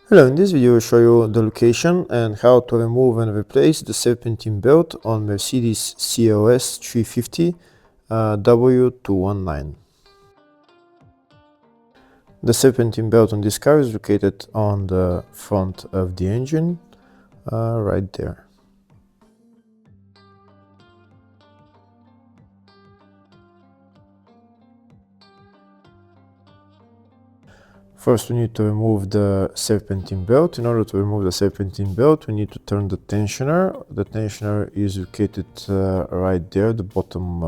Hello, in this video I'll show you the location and how to remove and replace the serpentine belt on Mercedes CLS350 W219. The serpentine belt on this car is located on the front of the engine, right there. First, we need to remove the serpentine belt. In order to remove the serpentine belt, we need to turn the tensioner. The tensioner is located right there, the bottom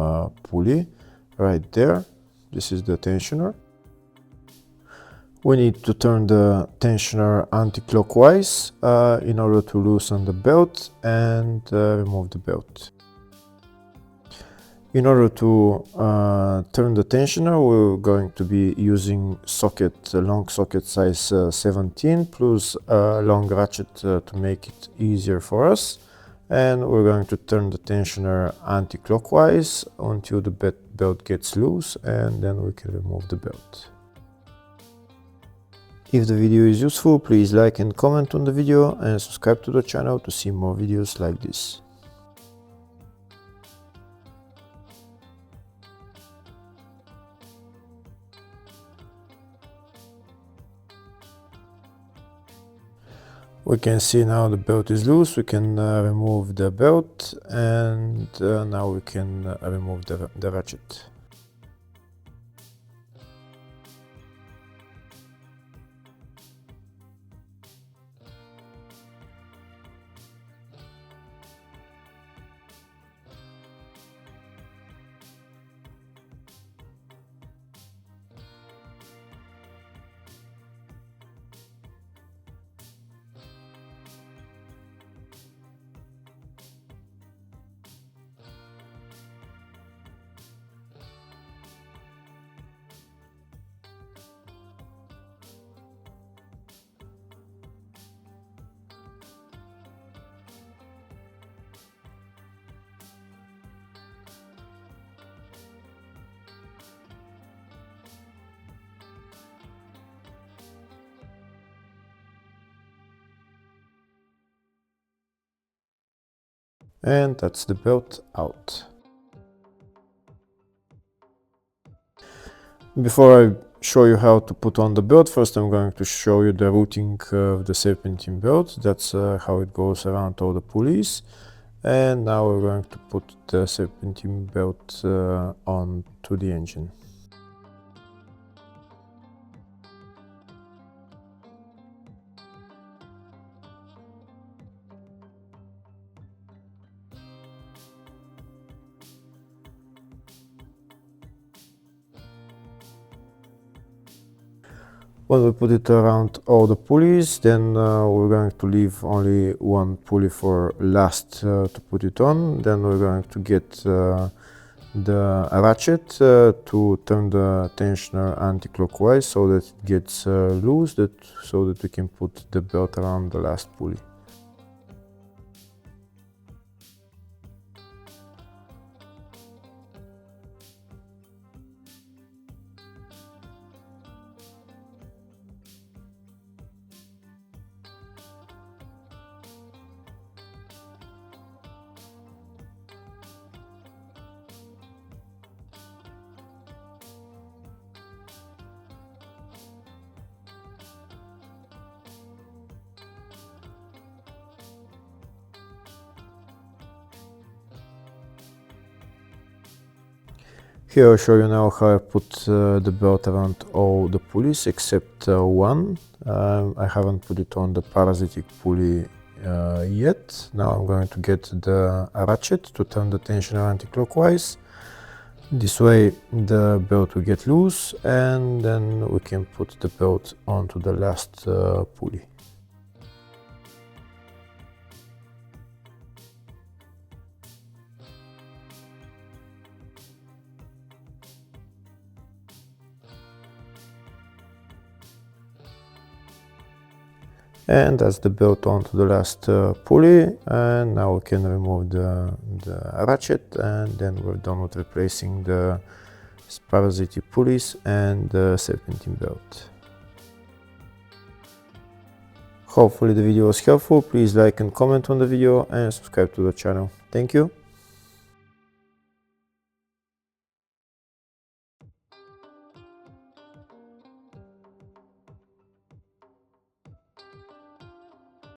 pulley, right there. This is the tensioner. We need to turn the tensioner anti-clockwise in order to loosen the belt and remove the belt. In order to turn the tensioner, we're going to be using long socket size 17 plus a long ratchet to make it easier for us. And we're going to turn the tensioner anti-clockwise until the belt gets loose, and then we can remove the belt. If the video is useful, please like and comment on the video and subscribe to the channel to see more videos like this. We can see now the belt is loose. We can remove the belt, and now we can remove the ratchet. And that's the belt out. Before I show you how to put on the belt, first I'm going to show you the routing of the serpentine belt. That's how it goes around all the pulleys. And now we're going to put the serpentine belt onto the engine. When we put it around all the pulleys, then we're going to leave only one pulley for last to put it on. Then we're going to get the ratchet to turn the tensioner anti-clockwise so that it gets loose, so that we can put the belt around the last pulley. Here I'll show you now how I put the belt around all the pulleys except one. I haven't put it on the parasitic pulley yet. Now I'm going to get the ratchet to turn the tensioner anti-clockwise. This way the belt will get loose, and then we can put the belt onto the last pulley. And that's the belt onto the last pulley, and now we can remove the ratchet, and then we're done with replacing the parasitic pulleys and the serpentine belt. Hopefully the video was helpful. Please like and comment on the video and subscribe to the channel. Thank you.